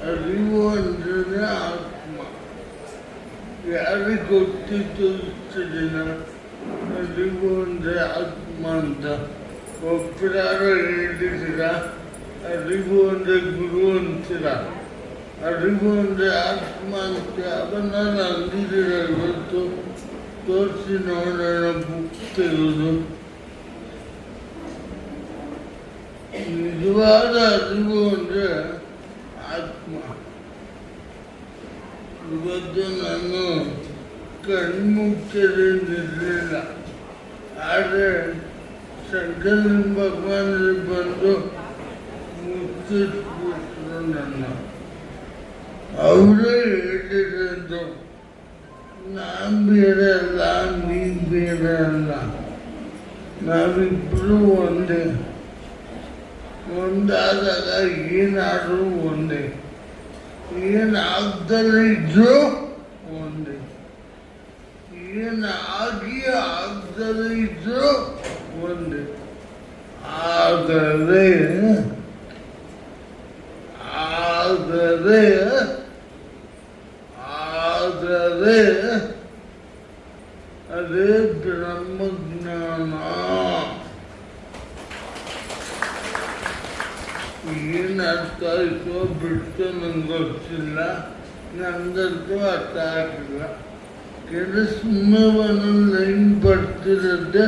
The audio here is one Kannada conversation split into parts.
ಅರಿವು ಅಂದ್ರೆ ಆತ್ಮ. ಯಾರಿಗೆ ಗೊತ್ತಿತ್ತು ಇಷ್ಟು ದಿನ ಅರಿವು ಅಂದ್ರೆ ಆತ್ಮ ಅಂತ? ಒಬ್ಬರಾರು ಹೇಳಿದ್ದೀರ ಅರಿವು ಅಂದ್ರೆ ಗುರು ಅಂತೀರ, ಅರಿವು ಅಂದ್ರೆ ಆತ್ಮ ಅಂತ. ಅವನ್ನ ಅಂದಿದ್ದೀರ ಇವತ್ತು? ತೋರಿಸಿ ನೋಡೋಣ ಬುಕ್ ತೆಗೆದು. ನಿಜವಾದ ಅರಿವು ಅಂದ್ರೆ ಆತ್ಮ. ಇವತ್ತು ನಾನು ಕಣ್ಮುಚ್ಚಲಿರಲಿಲ್ಲ, ಆದರೆ ಶಂಕರ ಭಗವಾನರು ಬಂದು ಮುಚ್ಚಿಟ್ಬಿಟ್ರು ನನ್ನ. ಅವರೇ ಹೇಳಿರೋದು, ನಾನು ಬೇರೆ ಅಲ್ಲ, ನೀನು ಬೇರೆ ಅಲ್ಲ, ನಾವಿಬ್ಬರು ಒಂದೇ. ಒಂದಾದಾಗ ಏನಾದರೂ ಒಂದೇ, ಏನಾಗ್ದಲೇ ಇದ್ರೂ ಒಂದೇ, ಏನಾಗಿ ಆಗ್ದಲೇ ಇದ್ರೂ ಒಂದೇ. ಆದರೆ ಆದರೆ ಆದರೆ ಅದೇ ಬ್ರಹ್ಮಜ್ಞಾನ. ಏನು ಅರ್ಥ ಆಯಿತೋ ಬಿಟ್ಟು ನಂಗೆ ಗೊತ್ತಿಲ್ಲ, ನಂಗಂತೂ ಅರ್ಥ ಆಗಿಲ್ಲ. ಸುಮ್ಮನೆ ಲೈನ್ ಬರ್ತಿರುತ್ತೆ,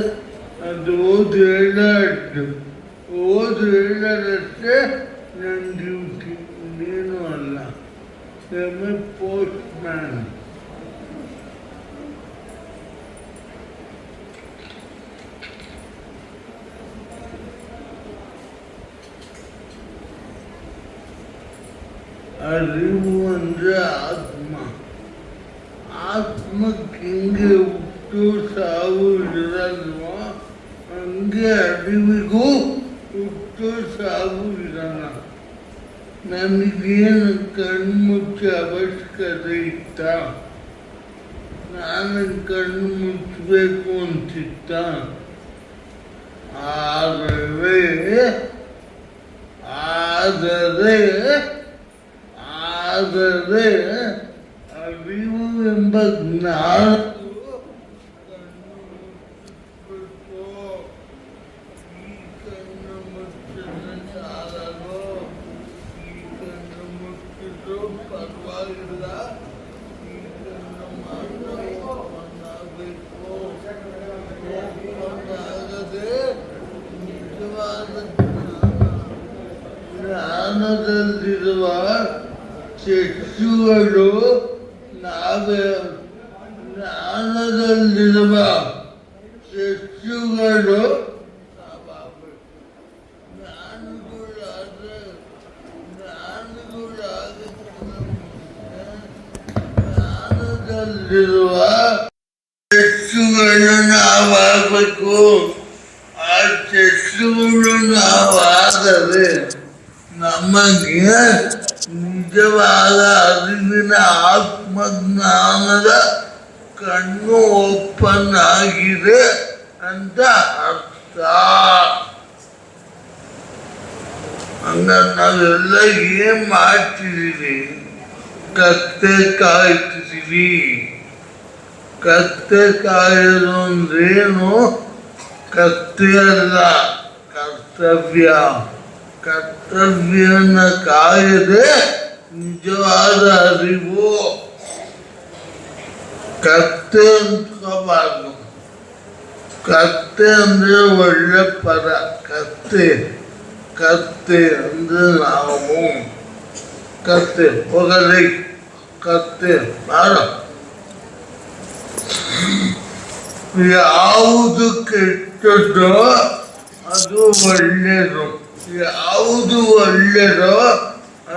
ಅದು ಓದಿ ಹೇಳಾಡ್ದು, ಓದಿ ಹೇಳೋದಷ್ಟೇ ನನ್ನ ಡ್ಯೂಟಿ, ಇನ್ನೇನು ಅಲ್ಲ. Post man. ಅರಿವು ಅಂದರೆ ಆತ್ಮ. ಆತ್ಮಕ್ಕೆ ಹಿಂಗೆ ಹುಟ್ಟು ಸಾವು ಇರಲ್ವೋ, ಹಂಗೆ ಅರಿವಿಗೂ ಹುಟ್ಟು ಸಾವು ಇರಲ್ಲ. ನನಗೇನು ಕಣ್ಮುಚ್ಚ ಅವಶ್ಯಕತೆ ಇತ್ತ? ನಾನು ಕಣ್ಣು ಮುಚ್ಚಬೇಕು ಅಂತಿತ್ತ? ಆದರೆ ಆದರೆ ಆದರೆ ಅರಿವು ಎಂಬ ಜ್ಞಾನ ಪರವಾಗಿಲ್ಲ, ಈ ಕಣ್ಣು ಮಾಡಬೇಕು. ಆಗದೆ ನಿಜವಾದ ಜ್ಞಾನದಲ್ಲಿರುವ ಚಕ್ಷುಗಳು ನಾವೇ. ಜ್ಞಾನದಲ್ಲಿರುವ ಚಕ್ಷುಗಳು ಜ್ಞಾನದಲ್ಲಿರುವ ಚಕ್ಷುಗಳು ನಾವಾಗಬೇಕು. ಆ ಚಕ್ಷುಗಳು ನಾವಾದರೆ ನಮಗೆ ನಿಜವಾದ ಅರಿವಿನ ಆತ್ಮಜ್ಞಾನದ ಕಣ್ಣು ಓಪನ್ ಆಗಿದೆ ಅಂತ ಅರ್ಥ. ಹಂಗಾರೆ ನಾವೆಲ್ಲ ಏನ್ ಮಾಡ್ತಿದ್ದೀವಿ? ಕತ್ತೆ ಕಾಯ್ತಿದ್ದೀವಿ. ಕತ್ತೆ ಕಾಯೋದು ಅಂದ್ರೇನು? ಕತ್ತೆ ಅಲ್ಲ, ಕರ್ತವ್ಯ. ಕರ್ತವ್ಯನ ಕಾಯದೆ ನಿಜವಾದ ಅರಿವು. ಕತ್ತೆ ಅಂದ್ಕೋಬಾರ್ದು. ಕತ್ತೆ ಅಂದ್ರೆ ಒಳ್ಳೆ ಪದ. ಕತ್ತೆ ಕತ್ತೆ ಅಂದ್ರೆ ನಾವು. ಕತ್ತೆ ಹೋಗಲಿ, ಕತ್ತೆ ಬಾರ. ಯಾವುದು ಕೆಟ್ಟದ್ದೋ ಅದು ಒಳ್ಳೆಯದು. ಯಾವುದು ಒಳ್ಳೆಯದೋ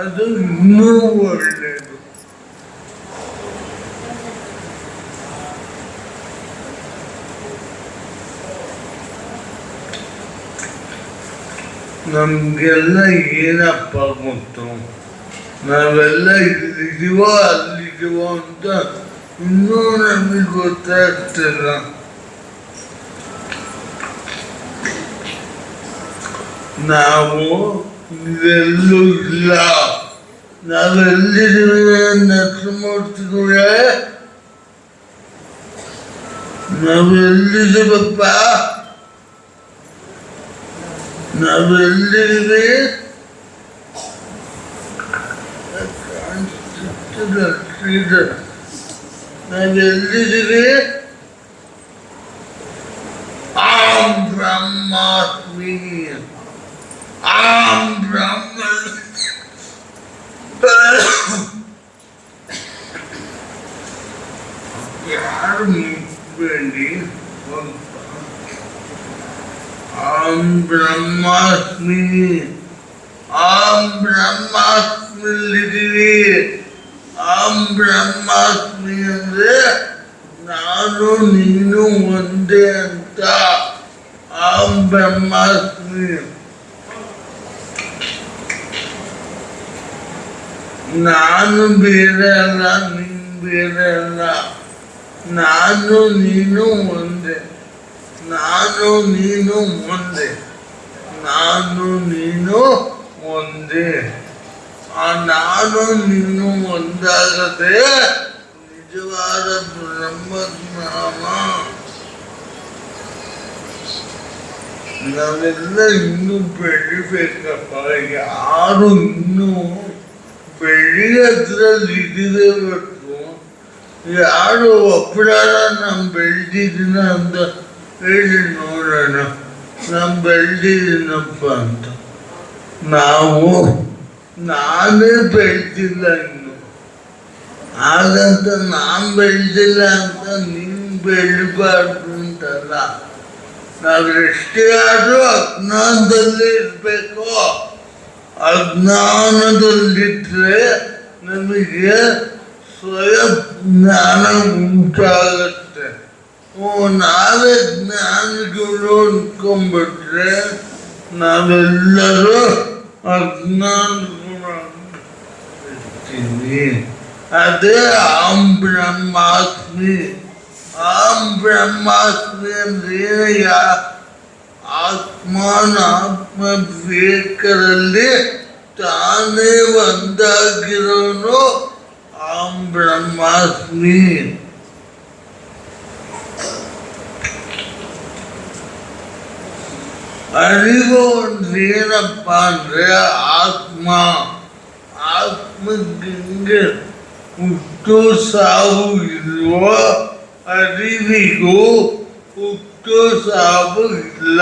ಅದು ಇನ್ನೂ ಒಳ್ಳೆಯದು. ನಮಗೆಲ್ಲ ಏನಪ್ಪ ಗೊತ್ತು, ನಾವೆಲ್ಲ ಇಲ್ಲಿದೀವೋ ಅಲ್ಲಿದೀವೋ ಅಂತ ಇನ್ನೂ ನಮಗೆ ಗೊತ್ತಾಗ್ತಿಲ್ಲ. ನಾವು ಇಲ್ಲೆಲ್ಲೂ ಇಲ್ಲ, ನಾವೆಲ್ಲಿದ್ದೀವಿ ನರಸಿಂಹಮೂರ್ತಿಗಳೇ, ನಾವೆಲ್ಲಿದ್ದೀವಪ್ಪ, ನಾವೆಲ್ಲಿದ್ದೀವಿ ನಾವೆಲ್ಲಿದ್ದೀವಿ? ಆಂ ಬ್ರಹ್ಮಾಸ್ಮಿ, ಆಂ ಬ್ರಹ್ಮ. ಯಾರು ಮುಟ್ಬೇಡಿ, ಆಂ ಬ್ರಹ್ಮಾಸ್ಮಿ, ಆಂ ಬ್ರಹ್ಮಾಸ್ಮಿಲಿದ್ದೀವಿ. ಆಂ ಬ್ರಹ್ಮಾಸ್ಮಿ ಅಂದ್ರೆ ನಾನು ನೀನು ಒಂದೇ ಅಂತ. ಆಂ ಬ್ರಹ್ಮಾಸ್ಮಿ. ನಾನು ಬೇರೆ ಅಲ್ಲ, ನೀನು ಬೇರೆ ಅಲ್ಲ, ನಾನು ನೀನು ಒಂದೇ, ನಾನು ನೀನು ಒಂದೇ, ನಾನು ನೀನು ಒಂದೇ. ಆ ನಾನು ನೀನು ಒಂದಾಗದೆ ನಿಜವಾದ ಬ್ರಹ್ಮಜ್ಞಾನ. ನಾವೆಲ್ಲ ಇನ್ನೂ ಬೆಳಿಬೇಕಪ್ಪ. ಯಾರು ಇನ್ನೂ ಬೆಳೆಯೋದ್ರಲ್ಲಿ ಇದಿದೆ ಹೊರತು ಯಾರು ಒಬ್ಬರಾರ ನಾನು ಬೆಳೆದಿದ್ದೀನ ಅಂತ ಹೇಳಿ ನೋಡೋಣ, ನಾನು ಬೆಳೆದಿದ್ದೀನಪ್ಪ ಅಂತ. ನಾನೇ ಬೆಳೆದಿಲ್ಲ ಇನ್ನು, ಹಾಗಂತ ನಾನು ಬೆಳೆದಿಲ್ಲ ಅಂತ ನೀನು ಬೆಳಿಬಾರ್ದು ಅಂತಲ್ಲ. ನಾವು ಎಷ್ಟೇ ಆದರೂ ಅಜ್ಞಾನದಲ್ಲೇ ಇರಬೇಕು. ಅಜ್ಞಾನದಲ್ಲಿದ್ದರೆ ನಮಗೆ ಸ್ವಯಂ ಜ್ಞಾನ ಉಂಟಾಗತ್ತೆ. ನಾವೇ ಜ್ಞಾನಿಗಳು ಅಂದ್ಕೊಂಡ್ಬಿಟ್ರೆ ನಾವೆಲ್ಲರೂ ಅಜ್ಞಾನಿಗಳಾಗ್ತೀವಿ. ಅದೇ ಆಂ ಬ್ರಹ್ಮಾಸ್ಮಿ. ಆಂ ಬ್ರಹ್ಮಾಸ್ಮಿ ಅಂದ್ರೆ ಆತ್ಮ ವಿವೇಕದಲ್ಲಿ ತಾನೇ ಒಂದಾಗಿರೋನು ಆಂ ಬ್ರಹ್ಮಾಸ್ಮಿ. ಅರಿವು ಅಂದ್ರೆ ಏನಪ್ಪ ಅಂದ್ರೆ ಆತ್ಮ. ಆತ್ಮಕ್ಕೆ ಹುಟ್ಟು ಸಾವು ಇಲ್ವೋ, ಅರಿವಿಗೂ ಹುಟ್ಟು ಸಾವು ಇಲ್ಲ.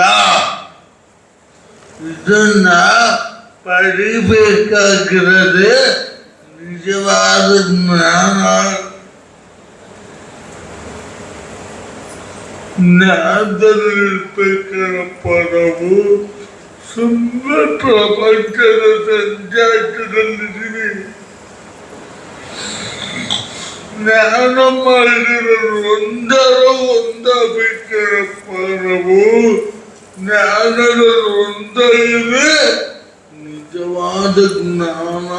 ಇದನ್ನ ಪಡಿಬೇಕಾಗಿರೋದೇ ನಿಜವಾದ ಜ್ಞಾನ. ಜ್ಞಾನದಲ್ಲಿರ್ಬೇಕಪ್ಪ. ನಾವು ಸುಮ್ಮನೆ ಪ್ರಪಂಚದ ಸಂಚಾಟದಲ್ಲಿದ್ದೀವಿ. ಜ್ಞಾನ ಮಾಡಿರೋರು ಒಂದಾಗಬೇಕಪ್ಪ. ನಾವು ಜ್ಞಾನದಲ್ಲಿ ಒಂದಾಗಿದೆ ನಿಜವಾದ ಜ್ಞಾನ.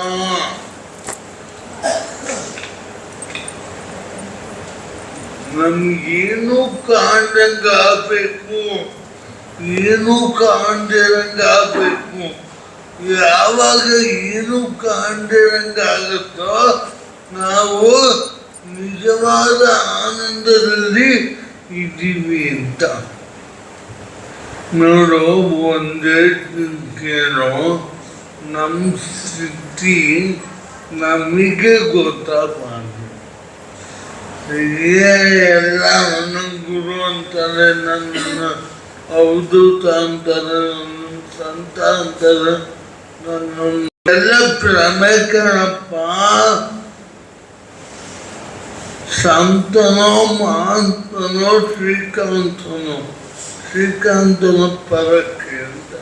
ನಮ್ಗೇನು ಕಾಣ್ದಂಗಾಗಬೇಕು, ಏನು ಕಾಣ್ದಿರಂಗಾಗಬೇಕು. ಯಾವಾಗ ಏನು ಕಾಣ್ದಿರಂಗಾಗುತ್ತೋ ನಾವು ನಿಜವಾದ ಆನಂದದಲ್ಲಿ ಇದ್ದೀವಿ ಅಂತ. ನೋಡು, ಒಂದೇ ಕೇಳೋ, ನಮ್ಮ ಸ್ಥಿತಿ ನಮಗೆ ಗೊತ್ತಾಗಬಾರ್ದು. ಎಲ್ಲ ನನ್ನ ಗುರು ಅಂತಾರೆ, ನನ್ನ ಅವಧೂತ ಅಂತಾರೆ, ನನ್ನ ಸಂತ ಅಂತಾರೆ, ನನ್ನ ಪ್ರಮೇಕನಪ್ಪ. ಸಂತನೋ ಮಹಾಂತನೋ ಶ್ರೀಕಾಂತನೋ ಶ್ರೀಕಾಂತನ ಪರಕ್ಕೆ ಅಂತ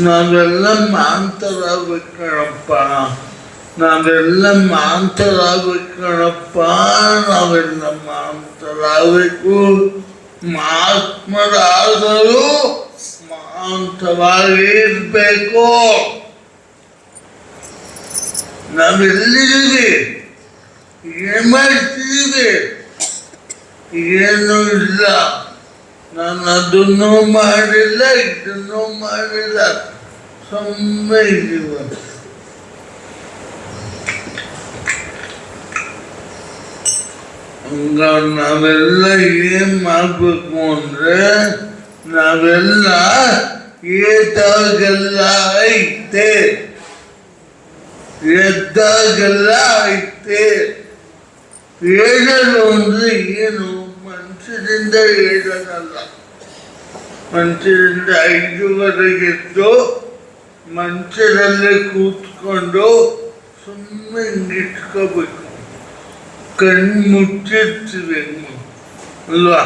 ನಾವೆಲ್ಲ ಮಾಂತರಾಗಬೇಕು ಕಣಪ್ಪ, ನಾವೆಲ್ಲ ಮಾಂತರಾಗಬೇಕು ಕಣಪ್ಪ, ನಾವೆಲ್ಲ ಮಾಂತರಾಗಬೇಕು. ಮಹಾತ್ಮರಾದರೂ ಮಾಂತವಾಗಿ ಇರಬೇಕು. ನಾವೆಲ್ಲಿದ್ದೀವಿ, ಏನ್ ಮಾಡ್ತಿದ್ದೀವಿ? ಏನೂ ಇಲ್ಲ. ನಾನು ಅದನ್ನೂ ಮಾಡಿಲ್ಲ, ಇದನ್ನೂ ಮಾಡಿಲ್ಲ, ಸುಮ್ಮನೆ ಇದ್ದೀವ. ಹಂಗ ನಾವೆಲ್ಲ ಏನ್ ಮಾಡ್ಬೇಕು ಅಂದ್ರೆ, ನಾವೆಲ್ಲ ಎದ್ದಾಗೆಲ್ಲ ಐತೆ, ಎದ್ದಾಗೆಲ್ಲ ಐತೆ. ಹೇಳಲು ಅಂದ್ರೆ ಏನು? ಮನುಷ್ಯರಿಂದ ಹೇಳೋದಲ್ಲ. ಮನುಷ್ಯರಿಂದ 5ವರೆಗೆದ್ದು ಮನುಷ್ಯರಲ್ಲೇ ಕೂತ್ಕೊಂಡು ಸುಮ್ಮನೆ ಹಿಂಗಿಟ್ಕೋಬೇಕು. ಕಣ್ಣು ಮುಚ್ಚಿರ್ತೀವಿ ಅಲ್ವಾ?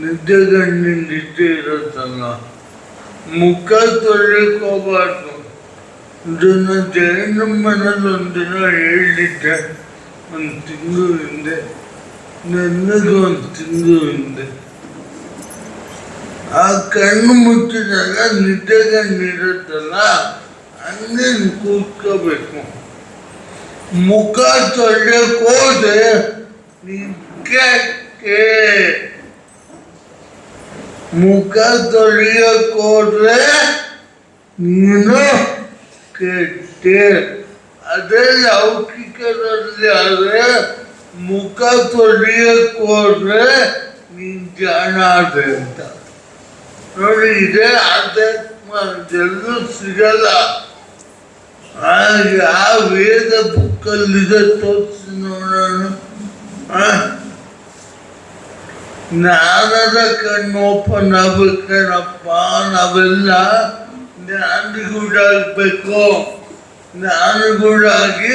ನಿದ್ದೆಗಣ್ಣಿನ ನಿದ್ದೆ ಇರುತ್ತಲ್ಲ. ಮುಖ ತೊಳೆಯಕ್ಕೆ ಹೋಗ್ಬಾರ್ದು. ಇದನ್ನು ಜಯನಮ್ಮನಲ್ಲಿ ಒಂದಿನ ಹೇಳಿದ್ದೆ, 1 ತಿಂಗಳು ಹಿಂದೆ, ನನಗೆ 1 ತಿಂಗಳು ಹಿಂದೆ. ಆ ಕಣ್ಣು ಮುಚ್ಚಿದಾಗ ನಿದ್ದೆಗಣ್ಣಿರುತ್ತಲ್ಲ, ಹಂಗೆ ಕೂತ್ಕೋಬೇಕು. ಮುಖ ತೊಳೆಯಕ್ಕೆ ಹೋದ್ರೆ ನಿದ್ದಕ್ಕೆ, ಮುಖ ತೊಳೆಯಕ್ಕೆ ಹೋದ್ರೆ ನೀನು ಕೆಟ್ಟೆ. ಅದೇ ಲೌಕಿಕದಲ್ಲಿ ಆದ್ರೆ ಮುಖ ತೊಳೆಯಕ್ಕೆ ಹೋದ್ರೆ ನೀನ್ ಜಾಣ ಆದೆ ಅಂತ. ನೋಡಿ, ಇದೇ ಆಧ್ಯಾತ್ಮ. ಎಲ್ಲೂ ಸಿಗಲ್ಲ. ಯಾವ ವೇದ ಬುಕ್ಕಲ್ಲಿದೆ ತೋರಿಸಿ ನೋಡೋಣ. ಜ್ಞಾನದ ಕಣ್ಣು ಓಪನ್ ಆಗ್ಬೇಕೇನಪ್ಪ. ನಾವೆಲ್ಲ ಜ್ಞಾನಿಗಳಾಗಬೇಕು. ಜ್ಞಾನಿಗಳಾಗಿ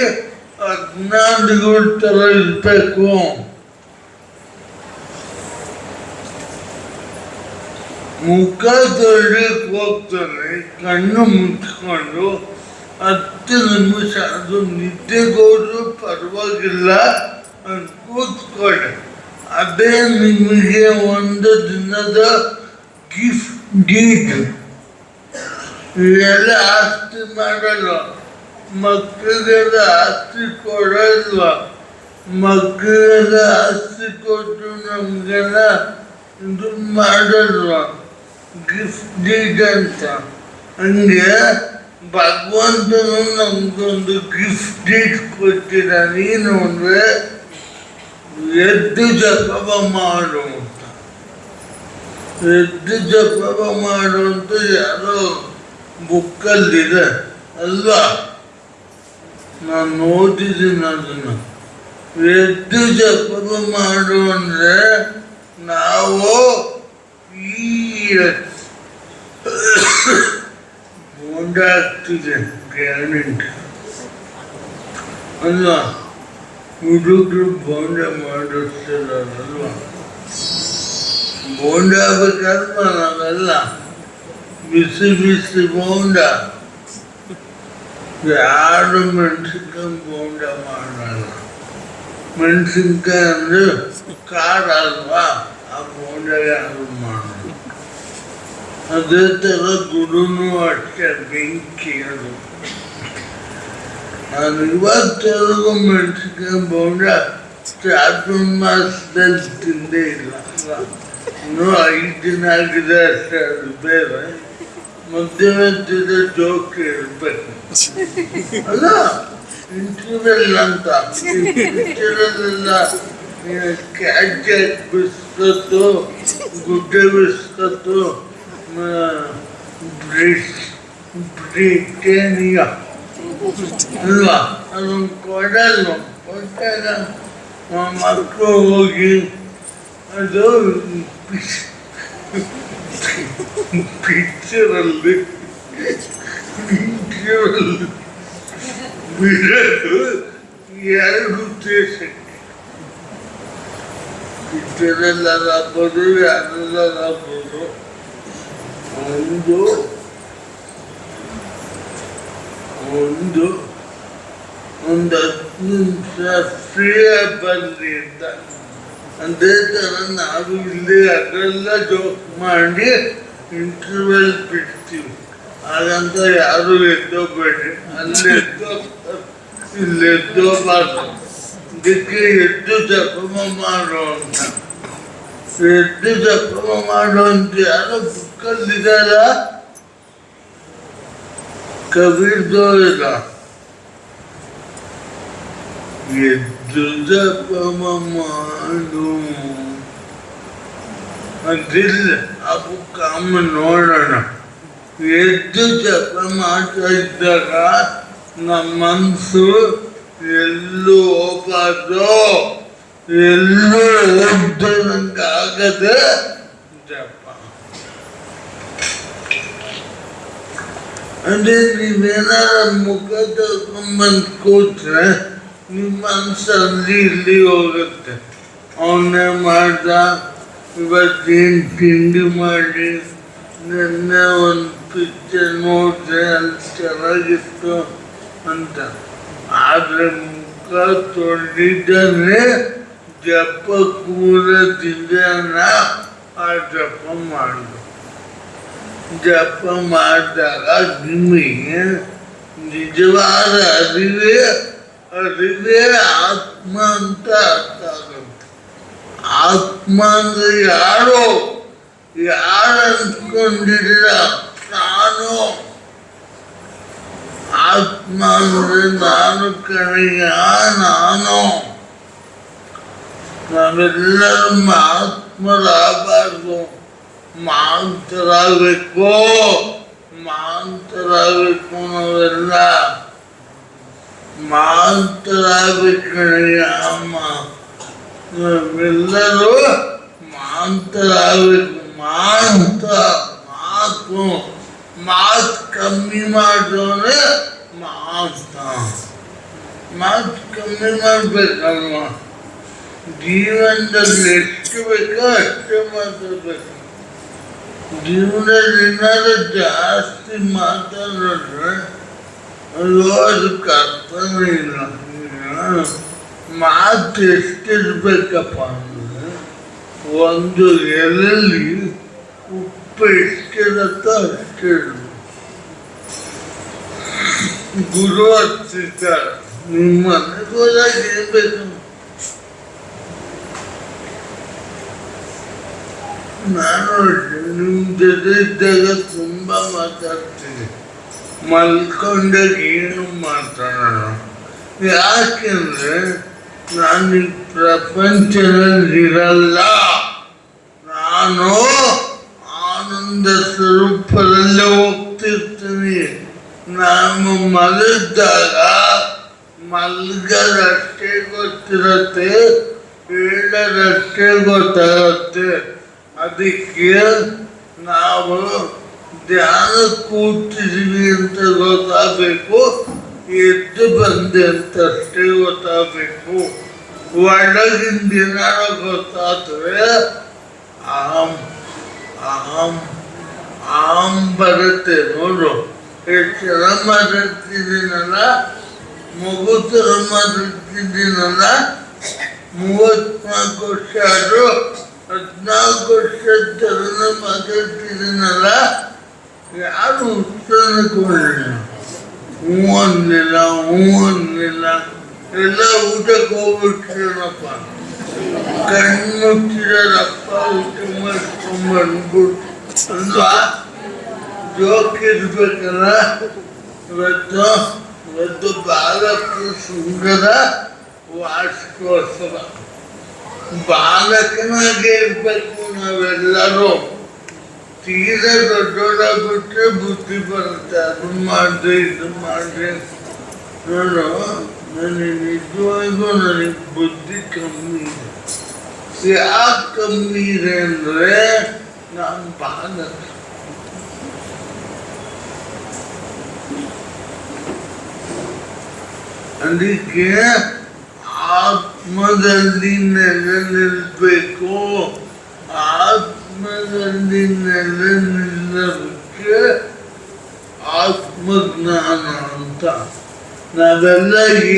ಅಜ್ಞಾನಿಗಳ ಥರ ಇರಬೇಕು. ಮುಖ ತೊಳೆಯಕ್ಕೆ ಹೋಗ್ತಾನೆ, ಕಣ್ಣು ಮುಚ್ಕೊಂಡು 10 ನಿಮಿಷ, ಅದು ನಿದ್ದೆಗೋದ್ರು ಪರವಾಗಿಲ್ಲ ಅಂತ ಕೂತ್ಕೊಳ್ಳಿ. ಅದೇ ನಿಮಗೆ 1 ದಿನದ ಗಿಫ್ಟ್ ಡೀಡ್. ಇವೆಲ್ಲ ಆಸ್ತಿ ಮಾಡಲ್ಲ, ಮಕ್ಕಳಿಗೆಲ್ಲ ಆಸ್ತಿ ಕೊಡಲ್ವ? ಮಕ್ಕಳಿಗೆಲ್ಲ ಆಸ್ತಿ ಕೊಟ್ಟು ನಮಗೆಲ್ಲ ಇದು ಮಾಡಲ್ವ? ಗಿಫ್ಟ್ ಡೀಡ್ ಅಂತ. ಹಂಗೆ ಭಗವಂತನು ನಮ್ಗೊಂದು ಗಿಫ್ಟ್ ಡೀಡ್ ಕೊಟ್ಟಿದ. ನೀನು ಅಂದ್ರೆ ಎದ್ದು ಜಪ ಮಾಡು ಅಂತ. ಎದ್ದು ಜಪ ಮಾಡು ಅಂತ ಯಾರೋ ಬುಕ್ಕಲ್ಲಿದೆ ಅಲ್ವಾ? ನಾನು ಓದಿದ್ದೀನಿ ಅದನ್ನು. ಎದ್ದು ಜಪ ಮಾಡು ಅಂದ್ರೆ ನಾವು ಈ ಬೋಂಡ ಆಗ್ತಿದೆ ಗ್ಯಾರಂಟಿ ಅಲ್ವಾ? ಹುಡುಗರು ಬೋಂಡ ಮಾಡಿರ್ತಾರಲ್ವಾ? ಬೋಂಡ ಆಗ್ಬೇಕಲ್ವ? ನಾವೆಲ್ಲ ಬಿಸಿ ಬಿಸಿ ಬೋಂಡ. ಯಾರು ಮೆಣಸಿನ್ಕಾಯಿ ಬೋಂಡ ಮಾಡಲ್ಲ. ಮೆಣಸಿನ್ಕಾಯಿ ಅಂದ್ರೆ ಖಾರ ಅಲ್ವಾ? ಆ ಬೋಂಡ ಯಾರು ಮಾಡಲ್ಲ. ಅದೇ ಥರ ಗುರುನು ಅಷ್ಟೇ, ಬೆಂಕಿ ಅದು. ನಾನು ಇವತ್ತರೆಗೂ ಮೆಣಸಿನ್ಕಾಯಿ ಬೋಂಡ ಚಾತುರ್ಮಾಸ ಮಾಸದಲ್ಲಿ ತಿಂದೇ ಇಲ್ಲ. ಇನ್ನೂ 5 ದಿನ ಆಗಿದೆ ಅಷ್ಟೇ. ಅದು ಬೇರೆ ಮಧ್ಯಮಧ್ಯದ ಜೋಕ್ ಇರಬೇಕು ಅಲ್ಲ? ಇಂಟರ್ವೆಲ್ ಅಂತ ಪಿಕ್ಚರಲ್ಲೆಲ್ಲ ಕ್ಯಾಟ್ ಬಿಸ್ಕತ್ತು, ಗುಡ್ಡೆ ಬಿಸ್ಕತ್ತು, ಬ್ರಿಟೇನಿಯಾ ಅಲ್ವಾ? ಅದನ್ನು ಕೊಡಲ್ವ? ಕೊಟ್ಟಾಗ ಮಕ್ಕಳು ಹೋಗಿ ಅದು ಪಿಕ್ಚರಲ್ಲಿ ಬಿಡೋದು 2 ದೇಶಕ್ಕೆ. ಕಿಚನಲ್ಲಾಗ್ಬೋದು, ಯಾರಲ್ಲಾಗ್ಬೋದು. ಒಂದು ಒಂದು 10 ನಿಮಿಷ ಫ್ರೀಯಾಗಿ ಬರಲಿ ಅಂತ. ಅದೇ ಥರ ನಾವು ಇಲ್ಲಿ ಅದೆಲ್ಲ ಜೋಕ್ ಮಾಡಿ ಇಂಟರ್ವೆಲ್ ಬಿಡ್ತೀವಿ. ಹಾಗಂತ ಯಾರು ಎದ್ದೋಗ್ಬೇಡ್ರಿ, ಅಲ್ಲಿ ಇಲ್ಲಿ ಎದ್ದೋಗ್ಬಾರ್ದು. ಇದಕ್ಕೆ ಎದ್ದು ಜಪಮ ಮಾಡೋ ಅಂತ, ಎದ್ದು ಜಪಮ ಮಾಡೋ ಅಂತ ಯಾರೋ ಬುಕ್ಕಲ್ಲಿದ್ದಾರ, ಕಬೀರ್ದೋ ಇಲ್ಲ. ಎದ್ದು ಜಪಮ ಮಾಡು ಅಂತಿಲ್ಲ. ಆ ಬುಕ್ ಆಮೇಲೆ ನೋಡೋಣ. ಎದ್ದು ಜಪ ಮಾಡ್ತಾ ಇದ್ದಾಗ ನಮ್ಮ ಮನಸ್ಸು ಎಲ್ಲೂ ಹೋಗ್ಬಾರ್ದು, ಎಲ್ಲೂ ಹೋಗ್ದಂಗೆ ಆಗದೆ ಜಪ. ಅಂದರೆ ನೀವೇನಾರ ಮುಖ ತಗೊಂಡ್ಬಂದು ಕೂತ್ರೆ ನಿಮ್ಮ ಮನಸ್ಸಲ್ಲಿ ಇಲ್ಲಿ ಹೋಗುತ್ತೆ. ಅವನ್ನೇ ಮಾಡ್ದ, ಇವತ್ತೇನು ತಿಂಡಿ ಮಾಡಿ, ನೆನ್ನೆ ಒಂದು ಪಿಕ್ಚರ್ ನೋಡಿದೆ ಅಲ್ಲಿ ಚೆನ್ನಾಗಿತ್ತು ಅಂತ. ಆದರೆ ಮುಖ ತೊಳೆದಿದ್ದರೆ ಜಪ ಕೂರದಿದ್ದಾನ ಆ ಜಪ ಮಾಡೋದು. ಜಪ ಮಾಡಿದಾಗ ನಿಮಗೆ ನಿಜವಾದ ಅರಿವೇ ಆತ್ಮ ಅಂತ ಅರ್ಥ ಆಗುತ್ತೆ. ಆತ್ಮ ಅಂದರೆ ಯಾರು ಅನ್ಕೊಂಡಿದ್ದೀರ? ನಾನು ಆತ್ಮ ಅಂದರೆ ನಾನು ಕಣಯ್ಯ, ನಾನು. ನಾವೆಲ್ಲರೂ ಆತ್ಮರಾಗಬಾರ್ದು, ಮಾಂತರಾಗಬೇಕು ನಾವೆಲ್ಲ. ಮಾಂತರಾಗಬೇಕು ಕಣಯ್ಯ ಅಮ್ಮ, ನಾವೆಲ್ಲರೂ ಮಾಂತರಾಗಬೇಕು. ಮಾತು ಕಮ್ಮಿ ಮಾಡಿದವನೇ ಮಾತು ಕಮ್ಮಿ ಮಾಡ್ಬೇಕಲ್ವ? ಜೀವನದಲ್ಲಿ ಎಷ್ಟು ಬೇಕೋ ಅಷ್ಟೇ ಮಾತಾಡ್ಬೇಕು. ಜೀವನದಲ್ಲಿ ಏನಾದ್ರು ಜಾಸ್ತಿ ಮಾತಾಡಿದ್ರೆ ಅದಕ್ಕೆ ಅರ್ಥನೇ ಇಲ್ಲ. ಮಾತು ಎಷ್ಟಿರ್ಬೇಕಪ್ಪ ಅಂದರೆ, ಒಂದು ಎಲೆಯಲ್ಲಿ ಉಪ್ಪು ಎಷ್ಟಿರುತ್ತೋ ಅಷ್ಟಿರ್ಬೇಕು. ಗುರು ಹತ್ತಿರ್ತಾರೆ, ನಿಮ್ಮ ಮನೆಗೆ ಹೋದಾಗ ಏನ್ ಬೇಕು? ನಾನು ನಿಮ್ಮ ಜೊತೆ ಇದ್ದಾಗ ತುಂಬ ಮಾತಾಡ್ತೀನಿ, ಮಲ್ಕೊಂಡಾಗ ಏನು ಮಾತಾಡೋಣ. ಯಾಕೆಂದ್ರೆ ನಾನು ಈ ಪ್ರಪಂಚದಲ್ಲಿರಲ್ಲ, ನಾನು ಆನಂದ ಸ್ವರೂಪದಲ್ಲೇ ಹೋಗ್ತಿರ್ತೀನಿ. ನಾನು ಮಲಗಿದಾಗ ಮಲ್ಗದಷ್ಟೇ ಗೊತ್ತಿರುತ್ತೆ, ಹೇಳೋದಷ್ಟೇ ಗೊತ್ತಾಗುತ್ತೆ. ಅದಕ್ಕೆ ನಾವು ಧ್ಯಾನ ಕೂತಿದ್ದೀವಿ ಅಂತ ಗೊತ್ತಾಗಬೇಕು, ಎದ್ದು ಬಂದೆ ಅಂತ ಅಷ್ಟೇ ಗೊತ್ತಾಗಬೇಕು. ಒಳಗಿಂದ ಏನಾರ ಗೊತ್ತಾದ್ರೆ ಆಮ್ ಬರುತ್ತೆ. ನೋಡು ಎಷ್ಟು ಚೆನ್ನಾಗಿ ಮಾತಾಡ್ತಿದ್ದೀನಲ್ಲ, ಮಗು ಥರ ಮಾತಾಡ್ತಿದ್ದೀನಲ್ಲ. 34 ವರ್ಷ ಆದರೂ 14 ವರ್ಷದ ಥರನ ಮಾತಾಡ್ತಿದ್ದೀನಲ್ಲ. ಯಾರು ಉತ್ತರ ಕೊಡಲಿಲ್ಲ, ಹ್ಞೂ ಅನ್ನಲಿಲ್ಲ. ಎಲ್ಲ ಊಟಕ್ಕೆ ಹೋಗ್ಬಿಟ್ರೇನಪ್ಪ, ಕಣ್ಣು ಮುಚ್ಚಿರಪ್ಪ, ಊಟ ಮಾಡ್ಕೊಂಡ್ಬಂದ್ಬಿಟ್ಟು ಅಲ್ವಾ? ಜೋಕ್ ಇರ್ಬೇಕಲ್ಲ. ಇವತ್ತು ಬಾಲಕ ಶೃಂಗದ ವಾರ್ಷಿಕೋತ್ಸವ. ಬಾಲಕನಾಗೆ ಇರ್ಬೇಕು ನಾವೆಲ್ಲರೂ. ತೀರಾ ದೊಡ್ಡೋರಾಗ್ಬಿಟ್ರೆ ಬುದ್ಧಿ ಬರುತ್ತೆ, ಅದನ್ನ ಮಾಡಿದೆ ಇದು ಮಾಡಿದೆ. ನೋಡು, ನನಗೆ ನಿಜವಾಗೂ ನನಗೆ ಬುದ್ಧಿ ಕಮ್ಮಿ ಇದೆ. ಯಾಕೆ ಕಮ್ಮಿ ಇದೆ ಅಂದರೆ ನಾನು ಬಾಲಕ. ಅದಕ್ಕೆ ಆತ್ಮ ಆತ್ಮದಲ್ಲಿ ನೆಲೆ ನಿಲ್ಲಬೇಕು. ಆತ್ಮದಲ್ಲಿ ನೆಲೆ ನಿಲ್ಲಕ್ಕೆ ಆತ್ಮಜ್ಞಾನ ಅಂತ. ನಾವೆಲ್ಲ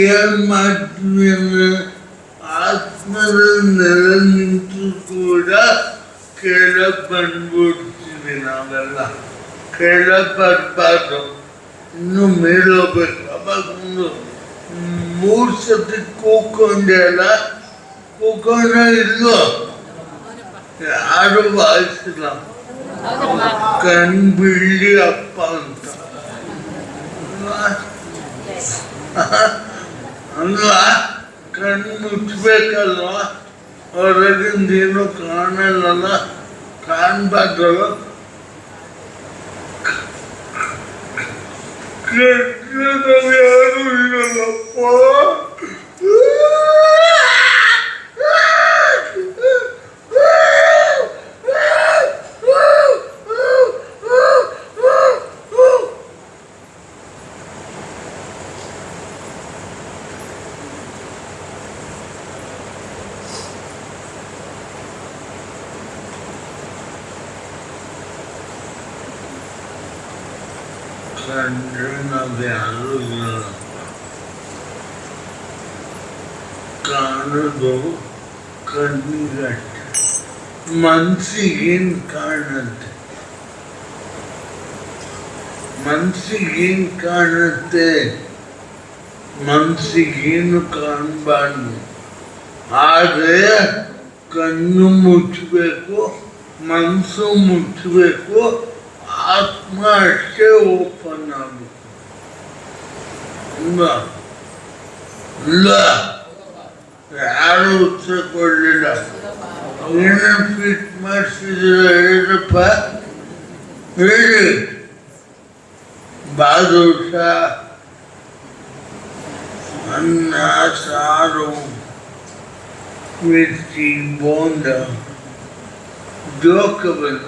ಏನ್ ಮಾಡ್ತೀವಿ ಅಂದ್ರೆ ಆತ್ಮದಲ್ಲಿ ನೆಲೆ ನಿಂತು ಕೂಡ ಕೆಳಗೆ ಬಂದ್ಬಿಡ್ತೀವಿ. ನಾವೆಲ್ಲ ಕೆಳಗೆ ಬರಬಾರ್ದು, ಇನ್ನು ಮೇಲೋಗ್ಬೇಕು. ಅವಾಗ ಒಂದು 3 ಸತಿ ಕೂಕೊಂಡೆ ಅಲ್ಲ, ಕೂಕೊಂಡ ಇಲ್ವೋ ಯಾರು ವಾಯಿಸಿಲ್ಲ. ಕಣ್ ಬಿಳ್ಳಿ ಅಪ್ಪ ಅಂತ ಅಲ್ವಾ? ಕಣ್ಣು ಮುಚ್ಚಬೇಕಲ್ವ? ಹೊರಗಿಂದ ಏನು ಕಾಣಲ್ಲ, ಕಾಣಬಾರ್ದಲ್ಲ. ಯಾರು ಇರಲ್ಲಪ್ಪ. ಕಂಡ್ರೆ ನಾವು ಯಾರು ಇರಲ್ಲ. ಕಾಣೋದು ಕಣ್ಣಿಗಟ್ಟೆ, ಮನ್ಸಿಗೇನು ಕಾಣುತ್ತೆ? ಮನ್ಸಿಗೇನು ಕಾಣುತ್ತೆ? ಮನ್ಸಿಗೇನು ಕಾಣಬಾರ್ದು. ಆದರೆ ಕಣ್ಣು ಮುಚ್ಚಬೇಕು, ಮನಸ್ಸು ಮುಚ್ಚಬೇಕು, ಆತ್ಮ ಅಷ್ಟೇ ಓಪನ್ ಆಗಬೇಕು. ಇಲ್ಲ ಯಾರು ಉತ್ತರ ಕೊಡಲಿಲ್ಲ. ಏನ ಫಿಟ್ ಮಾಡಿಸಿದ್ರೆ ಹೇಳಪ್ಪ, ಹೇಳಿ. ಬಾದುಷ, ಅನ್ನ, ಸಾರು, ಮಿರ್ಚಿ, ಬೋಂಡ, ಜೋಕಬಲ್ಲ.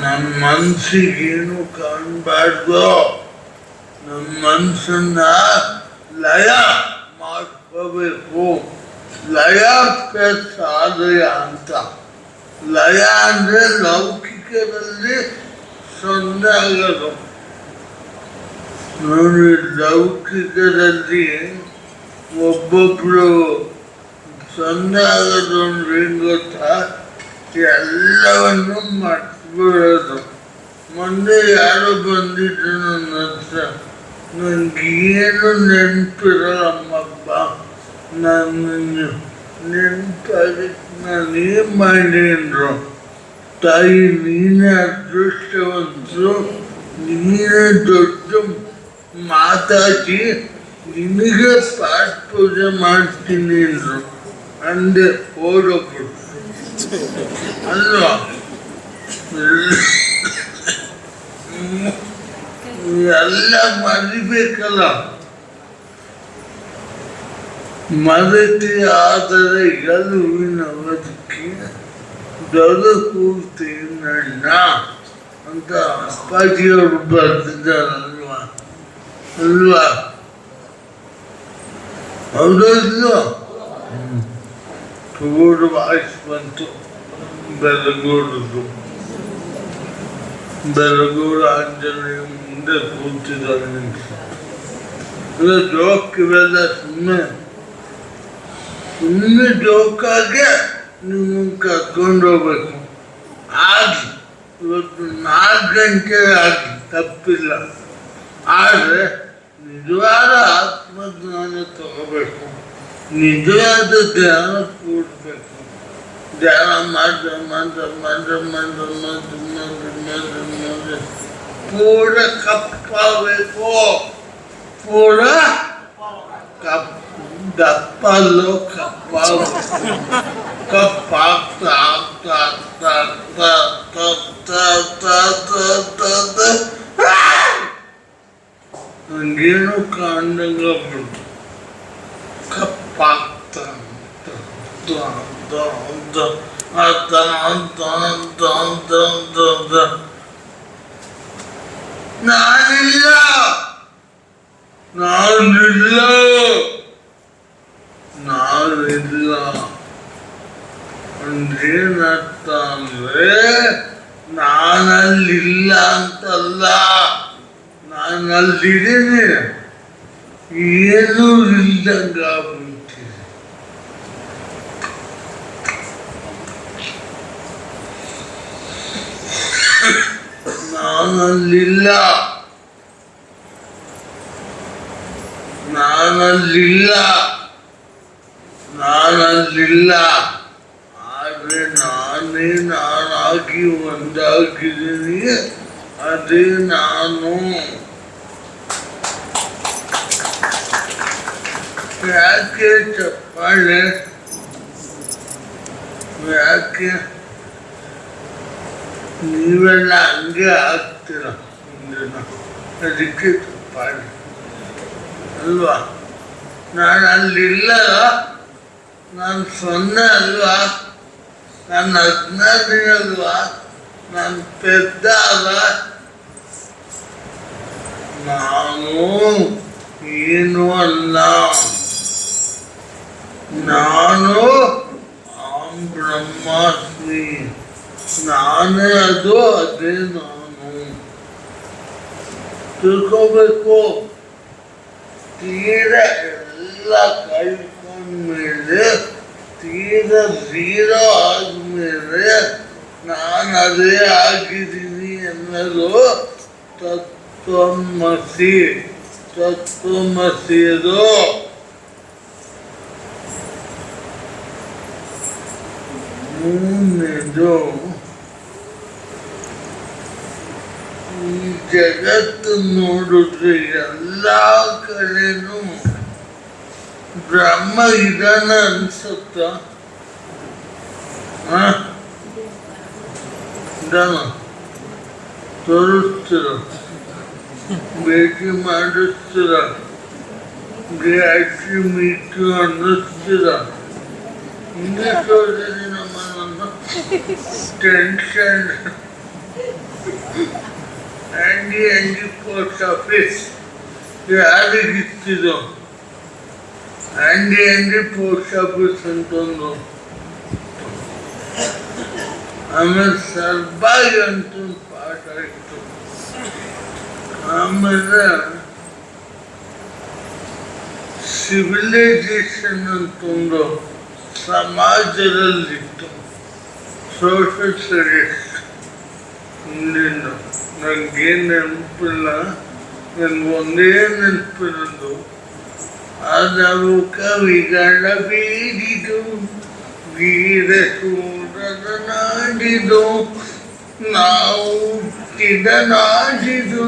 ನಮ್ಮ ಮನಸ್ಸಿಗೇನು ಕಾಣಬಾರ್ದು. ನಮ್ಮ ಮನಸ್ಸನ್ನ ಲಯ ಮಾಡ್ಕೋಬೇಕು. ಲಯ ಪ್ಲಸ್ ಆಲಯ ಅಂತ. ಲಯ ಅಂದ್ರೆ ಲೌಕಿಕದಲ್ಲಿ ಸೊನ್ನೆ ಆಗೋದು. ನೋಡಿ, ಲೌಕಿಕದಲ್ಲಿ ಒಬ್ಬೊಬ್ರು ಸೊನ್ನೆ ಆಗೋದು ಅಂದ್ರೆ ಏನ್ ಗೊತ್ತಾ? ಎಲ್ಲವನ್ನು ಮರ್ತ್ಬಿಡೋದು. ಮೊನ್ನೆ ಯಾರೋ ಬಂದಿದ್ರು ನನ್ನ ಹತ್ರ, ನನಗೇನು ನೆನಪಿರಲ್ಲಮ್ಮಪ್ಪ, ನಾನು ನೆನಪಾಗಕ್ಕೆ ನಾನೇನು ಮಾಡಿ ಅಂದರು. ತಾಯಿ ನೀನೇ ಅದೃಷ್ಟವಂತರು, ನೀನೇ ದೊಡ್ಡ ಮಾತಾಡಿ ನಿನಗೆ ಪಾಠ ಪೂಜೆ ಮಾಡ್ತೀನಿ ಅಂದರು. ಅಂದೆ ಓಡೋಗ್ಬಿಟ್ಟು ಅಲ್ವಾ? ಎಲ್ಲ ಮರಿಬೇಕಲ್ಲ. ಮರೆತಿ ಆದರೆ ಗೆಲುವಿನ ಬದುಕಿ ದೊರಕುತ್ತೇನಣ್ಣ ಅಂತ ಅಪ್ಪಾಜಿಯವರು ಬರ್ತಿದ್ದಾರಲ್ವಾ? ಅಲ್ವಾ? ಹೌದಲ್ವ? ಚೂರು ವಾಯ್ಸ್ ಬಂತು ಬೆಳಗೂರದು. ಬೆಳಗೂರು ಆಂಜನೇಯ ಮುಂದೆ ಕೂತಿದ್ದಾರೆ. ನಿಮಿಷ ಜೋಕ್ ಇವೆಲ್ಲ ಸುಮ್ಮನೆ ಜೋಕಾಗೆ ನೀವು ಕರ್ಕೊಂಡು ಹೋಗ್ಬೇಕು. ಆಗಿ ಇವತ್ತು 4 ಗಂಟೆ ಆಗಿ ತಪ್ಪಿಲ್ಲ. ಆದರೆ ನಿಜವಾದ ಆತ್ಮಜ್ಞಾನ ತಗೋಬೇಕು, ನಿಜವಾದ ಧ್ಯಾನ ಕೂಡಬೇಕು. ಧ್ಯಾನ ಪೂರ ಕಪ್ಪಾಗಬೇಕು. ಪೂರ ದಪ್ಪಲ್ಲೋ ಕಪ್ಪಾಗ್ತಾ ಹಂಗೇನು ಕಾಣ್ದಂಗ ಬಿಡು ಕಪ್ಪಾಗ್ತ ನಾನಿಲ್ಲ ನಾನಿಲ್ಲ ನಾನಿಲ್ಲ ಅಂದ್ರೇನರ್ಥ ಅಂದ್ರೆ ನಾನಲ್ಲಿಲ್ಲ ಅಂತಲ್ಲ, ನಾನಲ್ಲಿದ್ದೀನಿ, ಏನೂ ಇಲ್ದಂಗ ಆಗ್ಬಿಟ್ಟಿದೆ. ನಾನಲ್ಲಿಲ್ಲ ನಾನಲ್ಲಿಲ್ಲ ನಾನಲ್ಲಿಲ್ಲ, ಆದ್ರೆ ನಾನೇ ನಾನಾಗಿ ಒಂದಾಗಿದ್ದೀನಿ, ಅದೇ ನಾನು. ಯಾಕೆ ಚಪ್ಪಾಳೆ? ಯಾಕೆ ನೀವೆಲ್ಲ ಹಂಗೆ ಆಗ್ತೀರ? ಅದಕ್ಕೆ ಚಪ್ಪಾಳೆ ಅಲ್ವಾ? ನಾನು ಅಲ್ಲಿಲ್ಲ, ನಾನು 0 ಅಲ್ವಾ, ನಾನು 16 ಅಲ್ವಾ, ನಾನು ಪೆದ್ದ ಅಲ್ಲ, ನಾನು ಏನು ಅಲ್ಲ, ನಾನು ಬ್ರಹ್ಮಾಸ್ಮಿ, ನಾನೇ ಅದು, ಅದೇ ನಾನು. ತಿಳ್ಕೋಬೇಕು. ತೀರ ಎಲ್ಲ ಕಳ್ಕೊಂಡ್ಮೇಲೆ, ತೀರ 0 ಆದ್ಮೇಲೆ ನಾನು ಅದೇ ಆಗಿದ್ದೀನಿ ಅನ್ನೋದು ತತ್ವಮಸಿ. ತತ್ವಮಸಿ ಅದು. ಮೂರನೇದು, ಈ ಜಗತ್ತು ನೋಡಿದ್ರೆ ಎಲ್ಲ ಕಡೆನೂ ಬ್ರಹ್ಮ ಇದಾನ ಅನ್ಸುತ್ತ? ಇದಾನ? ತೋರಿಸ್ತೀರ? ಭೇಟಿ ಮಾಡಿಸ್ತೀರ? ಗ್ಯಾಟ್ರಿ ಮೀಟು ಅನ್ನಿಸ್ತೀರ? ಇಂಗ್ಲಿಷ್ ಓದಿದ್ರೆ ನಮ್ಮನ್ನು ಟೆನ್ಷನ್. ಆ್ಯಂಡಿ ಪೋಸ್ಟ್ ಆಫೀಸ್ ಯಾರಿಗಿತ್ತಿದ್ದು? ಆ್ಯಂಡಿ ಪೋಸ್ಟ್ ಆಫೀಸ್ ಅಂತಂದು. ಆಮೇಲೆ ಸರ್ಬಾಯಿ ಅಂತ ಪಾಠ ಇತ್ತು. ಆಮೇಲೆ ಸಿವಿಲೈಸೇಷನ್ ಅಂತಂದು ಸಮಾಜದಲ್ಲಿತ್ತು. ಸೋಷಿಯಲ್ ಸ್ಟಡೀಸ್ ಹಿಂದಿನ. ನನಗೇನು ನೆನಪಿಲ್ಲ, ನನಗೊಂದೇ ನೆನಪಿರೋದು, ಅದವು ಕವಿಗಳ ಬೀದಿದು, ವೀರ ಶೂರನ ನಾಡಿದು, ನಾವು ಹುಟ್ಟಿದ ನಾಡಿದು,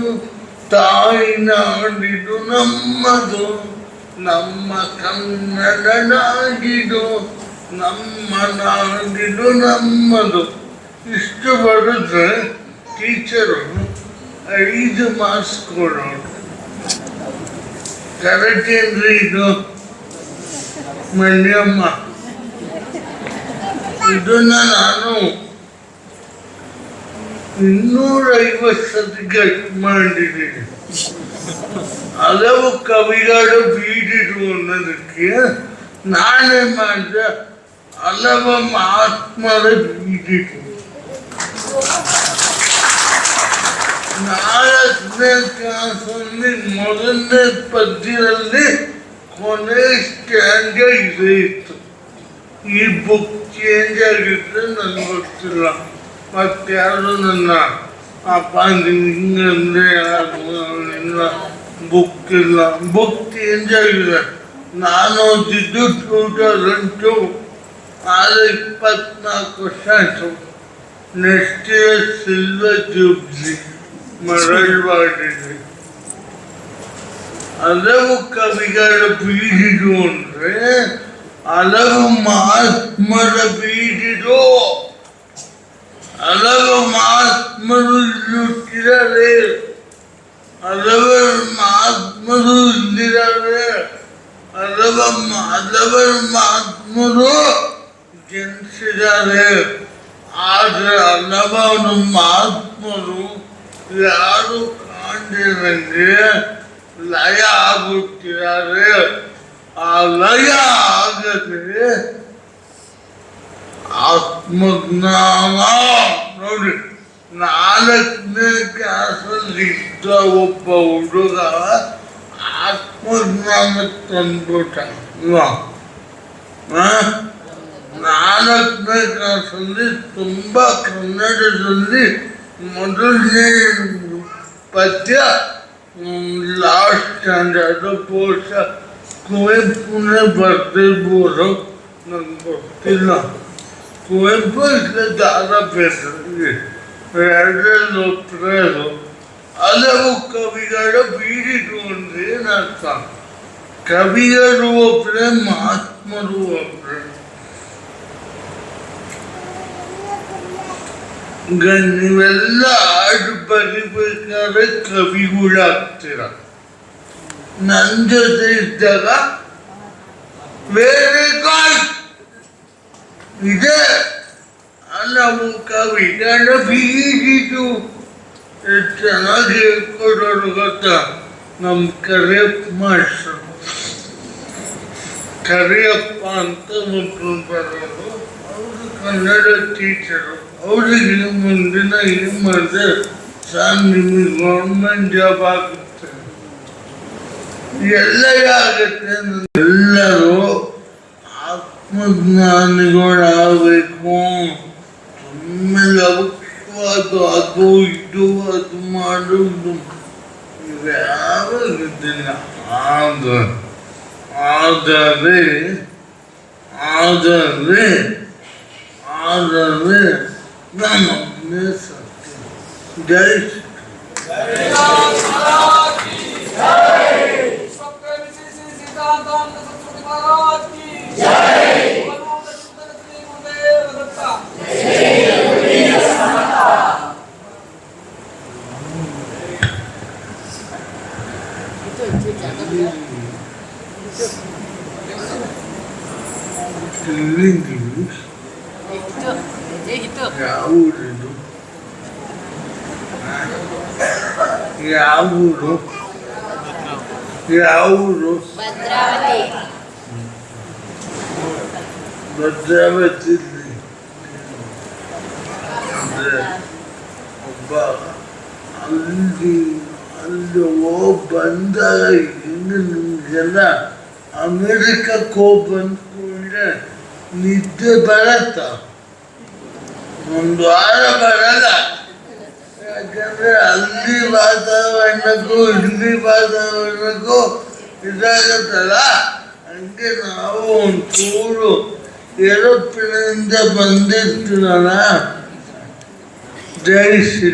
ತಾಯಿ ನಾಡಿದು ನಮ್ಮದು, ನಮ್ಮ ಕನ್ನಡ ನಾಡಿದು, ನಮ್ಮ ನಾಡಿದು ನಮ್ಮದು. ಇಷ್ಟು ಬರೆದ್ರೆ ಟೀಚರು 5 ಮಾರ್ಕ್ಸ್ ಕೊಡೋರು. ಕರೆಕ್ಟ್ ಏನ್ರಿ ಇದು? ಮಲ್ಯಮ್ಮ, ಇದನ್ನ ನಾನು 250 ಸತಿ ಗಟ್ ಮಾಡಿದ್ದೀನಿ. ಹಲವು ಕವಿಗಳು ಬೀದಿರು ಅನ್ನೋದಕ್ಕೆ ನಾನೇ ಮಾಡಿದೆ. ಹಲವು ಮಹಾತ್ಮರ ಬೀದಿರು. 4ನೇ ಕ್ಲಾಸಲ್ಲಿ ಮೊದಲನೇ ಪದ್ಯದಲ್ಲಿ ಕೊನೆ ಸ್ಟ್ಯಾಂಡ ಇದೇ ಇತ್ತು. ಈ ಬುಕ್ ಚೇಂಜ್ ಆಗಿದ್ರೆ ನನಗೆ ಗೊತ್ತಿಲ್ಲ. ಮತ್ತೆ ಯಾರು ನನ್ನ ಅಪ್ಪ ಹಿಂಗಂದ್ರೆ ಇಲ್ಲ, ಬುಕ್ ಇಲ್ಲ, ಬುಕ್ ಚೇಂಜ್ ಆಗಿದೆ. ನಾನು ಓದಿದ್ದು 2002, ಆದರೆ 24 ವರ್ಷ ಆಯಿತು. ನೆಕ್ಸ್ಟ್ ಇಯರ್ ಸಿಲ್ವರ್ ಜೂಬ್ಲಿ ಮರಳವಾಡಿದೆ. ಹಲವು ಕವಿಗಳ ಬೀದಿದು ಅಂದರೆ ಹಲವು ಮಹಾತ್ಮರ ಬೀದಿದು. ಹಲವು ಮಹಾತ್ಮರು ಇಲ್ಲಿದ್ದಾರೆ, ಹಲವರು ಮಹಾತ್ಮರು ಇಲ್ಲಿದ್ದಾರೆ, ಹಲವರು ಮಹಾತ್ಮರು ಜನಿಸಿದ್ದಾರೆ. ಆದರೆ ಹಲವಾರು ಮಹಾತ್ಮರು ಯಾರು ಕಾಣಿದಂಗೆ ಲಯ ಆಗುತ್ತಿದ್ದಾರೆ. ಆ ಲಯ ಆಗದೆ ಆತ್ಮಜ್ಞಾನ ನೋಡಿ. 4ನೇ ಕ್ಲಾಸಲ್ಲಿದ್ದ ಒಬ್ಬ ಹುಡುಗ ಆತ್ಮಜ್ಞಾನ ತಂದ್ಬಿಟ್ಟ. 4ನೇ ಕ್ಲಾಸಲ್ಲಿ ತುಂಬ ಕನ್ನಡದಲ್ಲಿ ಮೊದಲನೇ ಪದ್ಯ ಲಾಸ್ಟ್ ಸ್ಟ್ಯಾಂಡರ್ಡ್ ಬಹುಶಃ ಕುವೆಂಪುನೇ ಬರ್ದಿರ್ಬೋದು, ನಂಗೆ ಗೊತ್ತಿಲ್ಲ. ಕುವೆಂಪು ಇಲ್ಲ ದಾರ ಬೇಕಂದ್ರೆ ಎರಡರಲ್ಲಿ ಒಪ್ಪರು. ಹಲವು ಕವಿಗಳ ಬೀರಿದು ಅಂದ್ರೆ ಏನರ್ಥ? ಕವಿಗಳು ಒಬ್ಬರೇ, ಮಹಾತ್ಮರು ಒಬ್ಬರೇ. ಈಗ ನೀವೆಲ್ಲ ಹಾಡು ಬರಿಬೇಕಾದ್ರೆ ಕವಿಗಳಾಗ್ತೀರ. ನನ್ನ ಜೊತೆ ಇದ್ದಾಗ ವೆರಿ ಗುಡ್ ಇದೆ ನಾವು ಕವಿಗಳ ಬೀರಿದು ಚೆನ್ನಾಗಿ ಹೇಳ್ಕೊಡೋರು ಗೊತ್ತಾ? ನಮ್ಮ ಕರಿಯಪ್ಪ ಮಾಸ್ಟರ್, ಕರಿಯಪ್ಪ ಅಂತ ಒಬ್ಬರು ಬರೋರು, ಅವರು ಕನ್ನಡ ಟೀಚರು. ಅವರಿಗೆ ಮುಂದಿನ ಏನು ಮಾಡಿದೆ, ಸರ್ ನಿಮಗೆ ಗೌರ್ಮೆಂಟ್ ಜಾಬ್ ಆಗುತ್ತೆ, ಎಲ್ಲ ಆಗುತ್ತೆ. ಎಲ್ಲರೂ ಆತ್ಮಜ್ಞಾನಿಗಳಾಗಬೇಕು. ಸುಮ್ಮನೆ ಲೌಕಿಕವಾದ ಅದು ಇದು ಅದು ಮಾಡುವುದು ಇವ್ಯಾವುದಿಲ್ಲ. ಆದರೆ ನಮ್ಮನ್ನೇ ಸತ್ಯ. ಜೈ ಯಾವೂರು ಭದ್ರಾವತಿ. ಒಬ್ಬ ಅಲ್ಲಿ ಬಂದಾಗ ಇನ್ನು ನಿಮಗೆಲ್ಲ ಅಮೇರಿಕಕ್ಕೆ ಹೋಗಿ ಬಂದ್ಕೊಂಡ್ರೆ ನಿದ್ದೆ ಬರತ್ತ, ಒಂದು ವಾರ ಬರಲ್ಲ. ಯಾಕಂದ್ರೆ ಅಲ್ಲಿ ವಾತಾವರಣಕ್ಕೂ ಇಲ್ಲಿ ವಾತಾವರಣಕ್ಕೂ ಇದಾಗತ್ತಲ್ಲ. ಹಂಗೆ ನಾವು ಒಂಚೂರು ಏರೋಪ್ಲೇನಿಂದ ಬಂದಿರ್ತೀವಲ್ಲ. ಜೈ ಶ್ರೀ